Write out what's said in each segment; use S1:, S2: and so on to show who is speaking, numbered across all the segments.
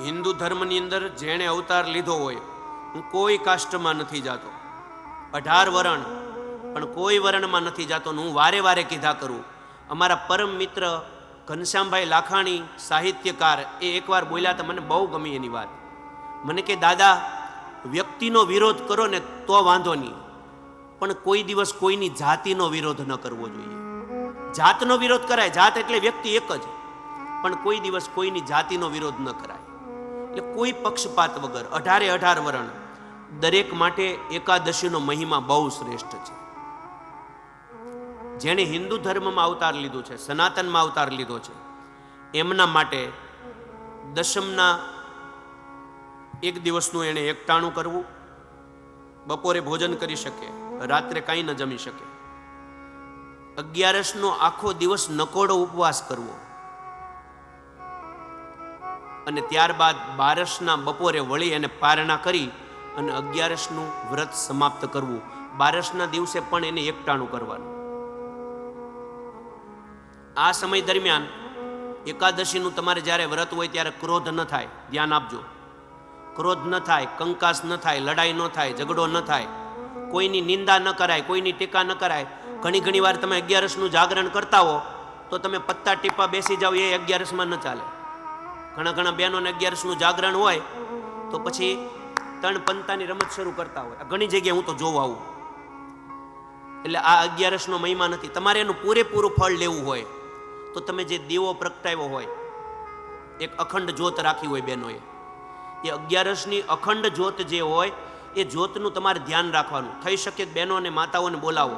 S1: હિન્દુ ધર્મની અંદર જેણે અવતાર લીધો હોય, હું કોઈ કાસ્ટમાં નથી જાતો, 18 વરણ પણ કોઈ વરણમાં નથી જાતો. હું વારે વારે કીધા કરું. અમારા પરમ મિત્ર ઘનશ્યામભાઈ લાખાણી સાહિત્યકાર એ એકવાર બોલ્યા તો મને બહુ ગમી એની વાત. મને કે દાદા, વ્યક્તિનો વિરોધ કરો ને તો વાંધો નહીં, પણ કોઈ દિવસ કોઈની જાતિનો વિરોધ ન કરવો જોઈએ. જાતનો વિરોધ કરાય, જાત એટલે વ્યક્તિ એક જ, પણ કોઈ દિવસ કોઈની જાતિનો વિરોધ ન કરાય. એટલે કોઈ પક્ષપાત વગર 18 વરણ દરેક માટે એકાદશીનો મહિમા બહુ શ્રેષ્ઠ છે. જેણે હિન્દુ ધર્મમાં અવતાર લીધું છે, સનાતનમાં અવતાર લીધો છે, એમના માટે દશમના એક દિવસનું એને એકટાણું કરવું, બપોરે ભોજન કરી શકે, રાત્રે કાંઈ ન જમી શકે. 11નો આખો દિવસ નકોડો ઉપવાસ કરવો અને ત્યારબાદ 12ના બપોરે વળી એને પારણા કરી અને 11નું વ્રત સમાપ્ત કરવું. 12ના દિવસે પણ એને એકટાણું કરવાનું. આ સમય દરમિયાન એકાદશીનું તમારે જ્યારે વ્રત હોય ત્યારે ક્રોધ ન થાય, ધ્યાન આપજો. ક્રોધ ન થાય, કંકાસ ન થાય, લડાઈ ન થાય, ઝઘડો ન થાય, કોઈની નિંદા ન કરાય, કોઈની ટીકા ન કરાય. ઘણી વાર તમે 11નું જાગરણ કરતા હો તો તમે પત્તા ટીપા બેસી જાઓ, એ 11માં ન ચાલે. ઘણા બહેનોને 11નું જાગરણ હોય તો પછી ત્રણ પંતાની રમત શરૂ કરતા હોય. ઘણી જગ્યાએ હું તો જોવા આવું. એટલે આ 11નો મહિમા નથી. તમારે એનું પૂરેપૂરું ફળ લેવું હોય તો તમે જે દીવો પ્રગટાવ્યો હોય, એક અખંડ જ્યોત રાખી હોય બહેનોએ, એ 11ની અખંડ જ્યોત જે હોય એ જ્યોતનું તમારે ધ્યાન રાખવાનું. થઈ શકે બહેનો અને માતાઓને બોલાવો,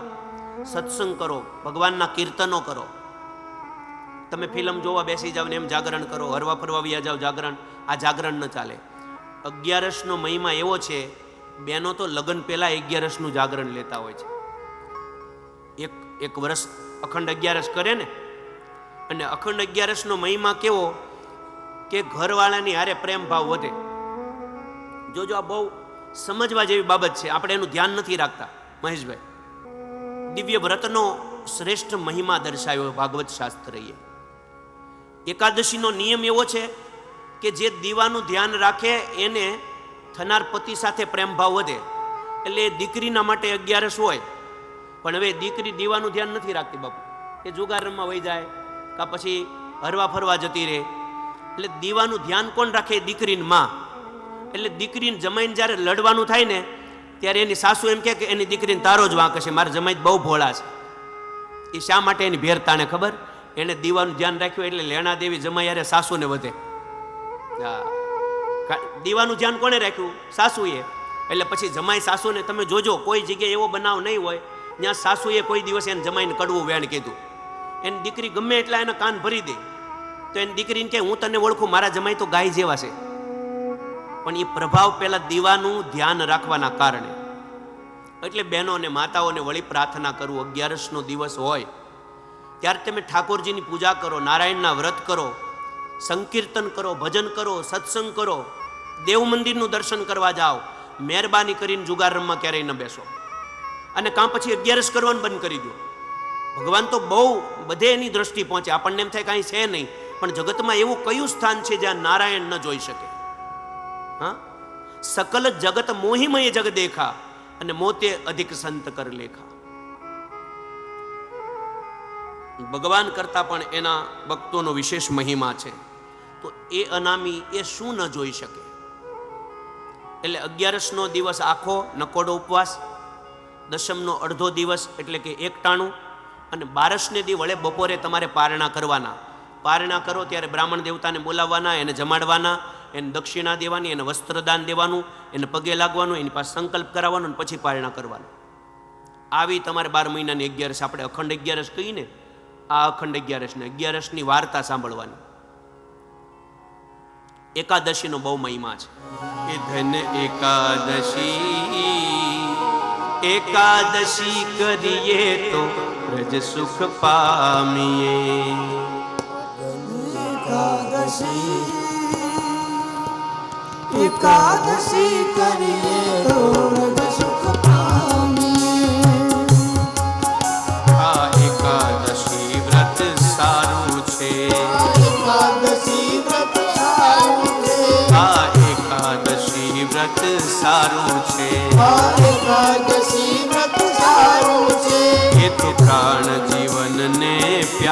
S1: સત્સંગ કરો, ભગવાનના કીર્તનો કરો. તમે ફિલ્મ જોવા બેસી જાવ ને એમ જાગરણ કરો, હરવા ફરવા વ્યા જાવ જાગરણ. આ જાગરણ ન ચાલે. 11નો મહિમા એવો છે, બહેનો તો લગ્ન પહેલા 11નું જાગરણ લેતા હોય છે. એક વર્ષ અખંડ 11 કરે ને, અને અખંડ 11નો મહિમા કેવો કે ઘરવાળાની હારે પ્રેમ ભાવ વધે. જોજો, આ બહુ સમજવા જેવી બાબત છે, આપણે એનું ધ્યાન નથી રાખતા. મહેશભાઈ, દિવ્ય વ્રતનો શ્રેષ્ઠ મહિમા દર્શાવ્યો ભાગવત શાસ્ત્રએ. એકાદશીનો નિયમ એવો છે કે જે દીવાનું ધ્યાન રાખે એને થનાર પતિ સાથે પ્રેમ ભાવ વધે. એટલે દીકરીના માટે 11 હોય, પણ હવે દીકરી દીવાનું ધ્યાન નથી રાખતી બાપુ, એ જુગાર રમવા વહી જાય કાં પછી હરવા ફરવા જતી રહે. એટલે દીવાનું ધ્યાન કોણ રાખે? દીકરીની માં. એટલે દીકરીને જમાઈને જ્યારે લડવાનું થાય ને ત્યારે એની સાસુ એમ કે એની દીકરીને તારો જ વાંક છે, મારા જમાઈ બહુ ભોળા છે. એ શા માટે એની ભેરતાને ખબર? એને દીવાનું ધ્યાન રાખ્યું એટલે લેણા દેવી જમાઈ યારે સાસુને વધે. દીવાનું ધ્યાન કોને રાખ્યું? સાસુએ. એટલે પછી જમાઈ સાસુને, તમે જોજો કોઈ જગ્યાએ એવો બનાવ નહીં હોય જ્યાં સાસુએ કોઈ દિવસ એને જમાઈને કડવું વેણ કીધું. એની દીકરી ગમે એટલા એના કાન ભરી દે તો એની દીકરીને કે હું તને ઓળખું, મારા જમાઈ તો ગાય જેવા છે. પણ એ પ્રભાવ પેલા દીવાનું ધ્યાન રાખવાના કારણે. એટલે બહેનો અને માતાઓને વળી પ્રાર્થના કરવું, 11નો દિવસ હોય ત્યારે તમે ઠાકોરજીની પૂજા કરો, નારાયણના વ્રત કરો, સંકીર્તન કરો, ભજન કરો, સત્સંગ કરો, દેવ મંદિરનું દર્શન કરવા જાઓ. મહેરબાની કરીને જુગાર રમવા ક્યારેય ન બેસો, અને કાં પછી 11 કરવાનું બંધ કરી દો. ભગવાન તો બહુ બધે એની દ્રષ્ટિ પહોંચે. આપણને એમ થાય કાંઈ છે નહીં, પણ જગતમાં એવું કયું સ્થાન છે જ્યાં નારાયણ ન જોઈ શકે? હા, સકલ જગત મોહિમય જગ દેખા અને મોતે અધિક સંત કર લેખા. ભગવાન કરતા પણ એના ભક્તોનો વિશેષ મહિમા છે. તો એ અનામી એ શું ન જોઈ શકે? એટલે 11નો દિવસ આખો નકોડો ઉપવાસ, દશમનો અડધો દિવસ એટલે કે એકટાણું, અને 12ને દી વળે બપોરે તમારે પારણા કરવાના. પારણા કરો ત્યારે બ્રાહ્મણ દેવતાને બોલાવવાના, એને જમાડવાના, એને દક્ષિણા દેવાની, એને વસ્ત્રદાન દેવાનું, એને પગે લાગવાનું, એની પાસે સંકલ્પ કરાવવાનો અને પછી પારણા કરવાનું. આવી તમારે 12 મહિનાની 11 આપણે અખંડ 11 કહીએ ને, આ અખંડ 11ની વાર્તા સાંભળવાની. એકાદશીનો બહુ મહિમા છે. એ ધન એકાદશી કરીએ તો રજ સુખ પામીએ.
S2: એકાદશી કરીએ તો રજ સુખ પામીએ.
S1: આ એકાદશી વ્રત સારું છે,
S2: એકાદશી વ્રત સારું છે.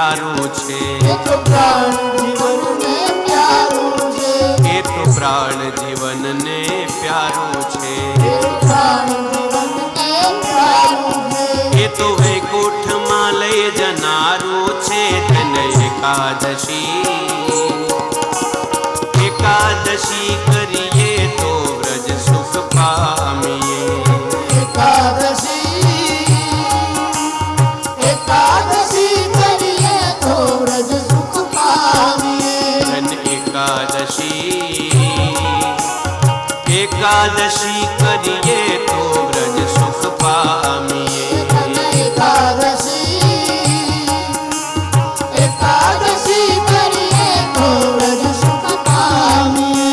S1: प्यारो छे
S2: એ તો પ્રાણ જીવનને પ્યારું છે
S1: એ તો પ્રાણ જીવનને પ્યારો છે
S2: એ તો પ્રાણ જીવનને પ્યારું છે
S1: એ તો વૈકુંઠમાં લઈ જનારું છે તેને એકાદશી એકાદશી કરીએ તો વ્રજ સુખ પામીએ
S2: એકાદશી કરીએ તો વ્રજ સુખ પામીએ
S1: ધન એકાદશી એકાદશી કરીએ તો વ્રજ સુખ પામીએ
S2: એકાદશી કરીએ તો વ્રજ સુખ પામીએ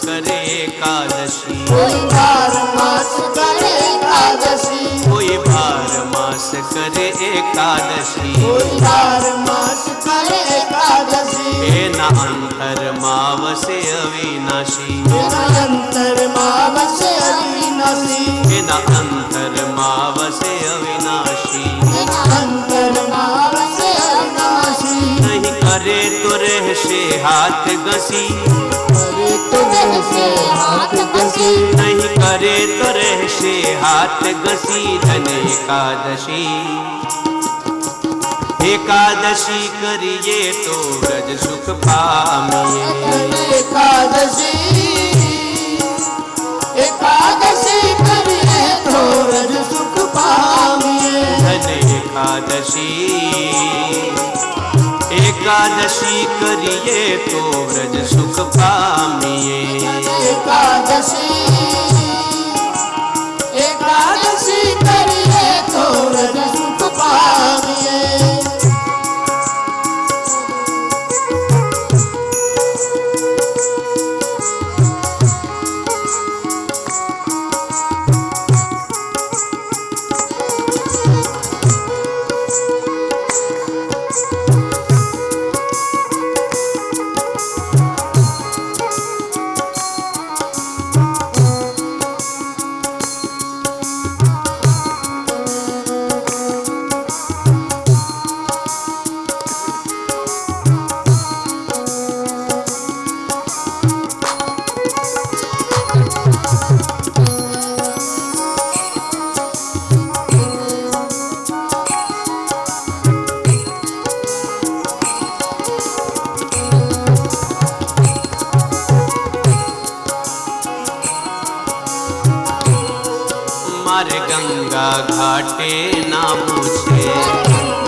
S1: करे एकादशी
S2: कोई 12 मास करे एकादशी
S1: कोई 12 मास करे एकादशी
S2: कोई 12 मास करे एकादशी
S1: एना अंतर मावसे अविनाशी
S2: एना अंतर मावसे अविनाशी
S1: एना अंतर मावसे अविनाशी
S2: एना अंतर मावसे अविनाशी
S1: नहीं करे तो रहसे हाथ घसी
S2: हाथ घसी
S1: नहीं करे तो रहसे हाथ घसी धन एकादशी एकादशी करिए तो व्रज सुख पामीए
S2: एकादशी एकादशी करिए तो व्रज सुख पामीए
S1: धन एकादशी एकादशी करिए तो व्रज सुख पामीए
S2: एकादशी एकादशी करिए तो व्रज सुख पामीए
S1: मारे गंगा घाटे नामू छे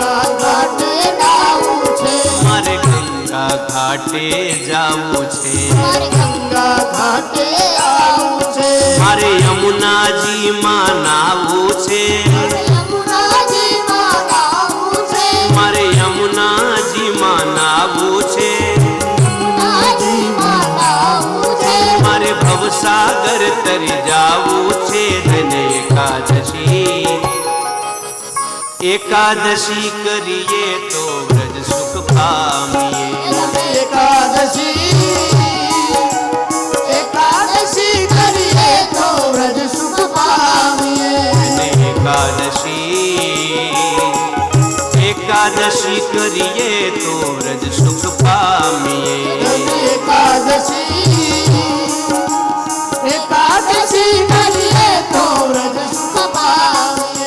S2: घाटे जाऊं छे
S1: मारे गंगा घाटे जावू छे
S2: मारे गंगा घाटे आऊं छे
S1: मारे यमुना जी मां नावू छे
S2: यमुना जी मां नावू छे
S1: मारे यमुना जी मां नावू छे
S2: यमुना जी मां नावू छे
S1: मारे भवसागर तरी जावू छे धन एकादशी एकादशी करिए तो व्रज सुख पामीए
S2: एकादशी एकादशी करिए तो व्रज सुख पामीए
S1: एकादशी एकादशी करिए तो व्रज सुख पामीए
S2: एकादशी एकादशी करिए तो व्रज सुख पामीए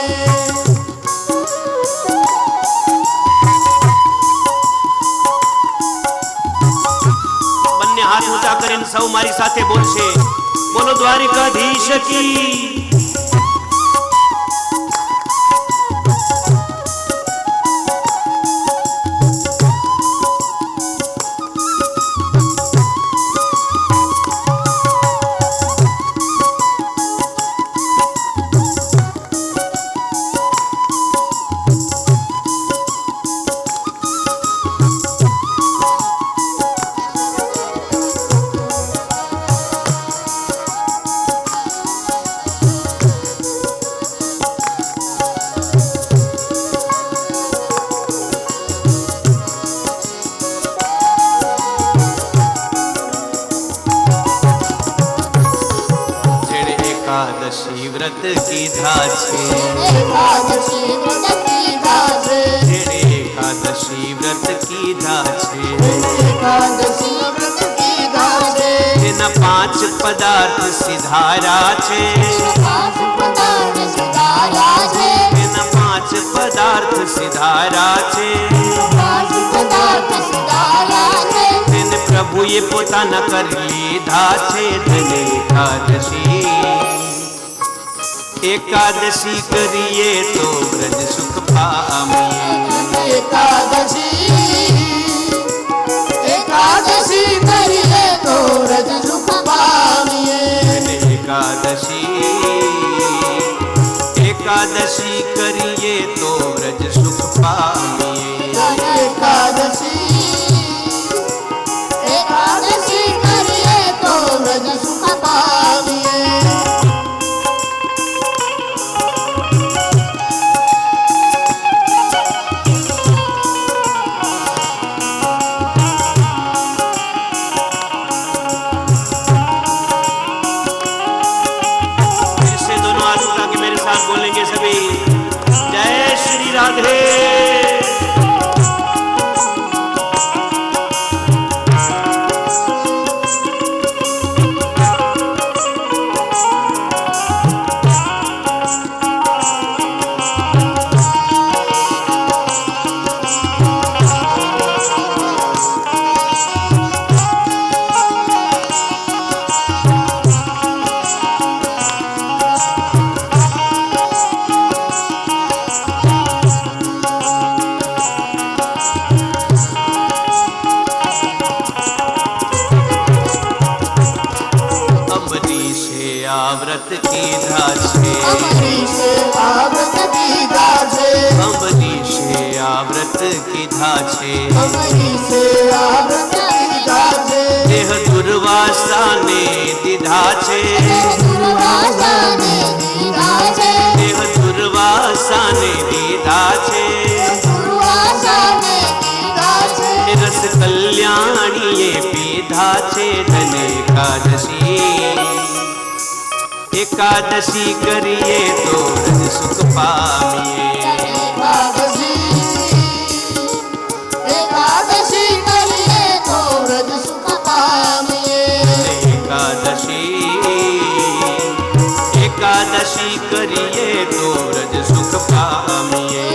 S1: બંને હાથ ઊંચા કરીને સૌ મારી સાથે બોલશે બોલો દ્વારિકાધીશ की एकादशी व्रत कीधा छे
S2: एकादशी व्रत कीधा छे
S1: जेणे एकादशी व्रत कीधा छे
S2: एकादशी व्रत कीधा छे
S1: तेना 5 पदार्थ सिधारा छे
S2: पांच पदार्थ सिधारा छे
S1: तेना 5 पदार्थ सिधारा छे
S2: पांच पदार्थ सिधारा छे
S1: તેને પ્રભુએ પોતાના કરી લીધા છે તેને એકાદશી એકાદશી કરીએ તો વ્રજ સુખ પામીએ
S2: एकादशी एकादशी करिए तो व्रत सुख पामिए
S1: તેને એકાદશી એકાદશી કરીએ તો વ્રજ સુખ પામીએ
S2: एकादशी एकादशी करिए तो व्रत सुख पामिए
S1: फिर से दोनों हाथ उठा के मेरे साथ बोलेंगे सभी जय श्री राधे अम्बरीशे आ व्रत कीधा छे
S2: अमरीशे आ व्रत कीधा छे
S1: अम्बरीशे आ व्रत कीधा छे
S2: अमरीशे आ व्रत कीधा छे
S1: देह दुर्वासा ने दीधा छे
S2: दुर्वासा ने दीधा छे
S1: देह दुर्वासा ने दीधा छे
S2: दुर्वासा ने दीधा छे
S1: रस कल्याणीए पीधा छे धन एकादशी एकादशी करिए तो व्रज सुख पामीए
S2: एकादशी एकादशी करिए तो व्रत सुख पामिए
S1: एकादशी एकादशी करिए तो व्रज सुख पामीए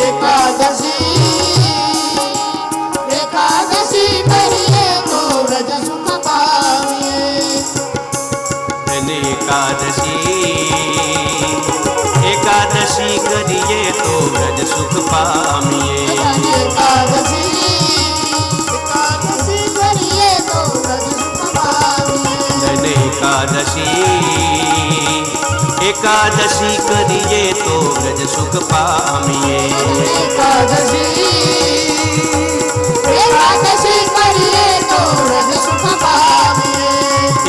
S2: एकादशी एकादशी करिए तो व्रत सुख पामिए
S1: धन एकादशी एकादशी करिए तो व्रज सुख पामीए
S2: एकादशी एकादशी करिए तो व्रत सुख पामिए
S1: धन एकादशी एकादशी करिए तो व्रज सुख पामीए
S2: एकादशी एकादशी करिए तो व्रत सुख पामिए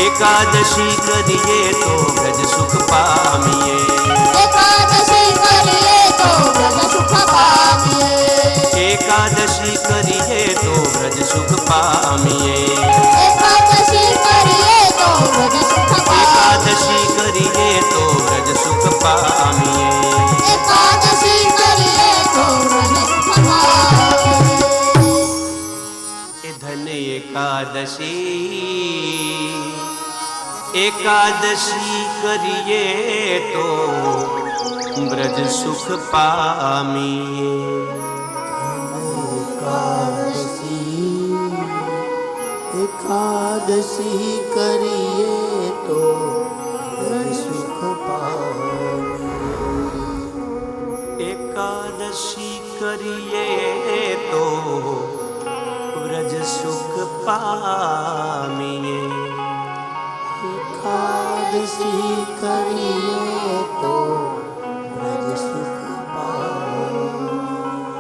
S1: एकादशी करिए तो व्रज सुख पामीए
S2: एकादशी करिए तो व्रत सुख पामिए
S1: एकादशी करिए तो व्रज सुख पामीए
S2: एकादशी करिए तो व्रत सुख
S1: एकादशी करिए तो व्रज सुख पामीए
S2: एकादशी करिए तो व्रत सुख पामिए
S1: ए धन एकादशी एकादशी करिए तो व्रज सुख पामीए
S2: एकादशी करिए तो व्रत सुख पामिए
S1: एकादशी करिए तो व्रज सुख पामीए
S2: एकादशी करिए तो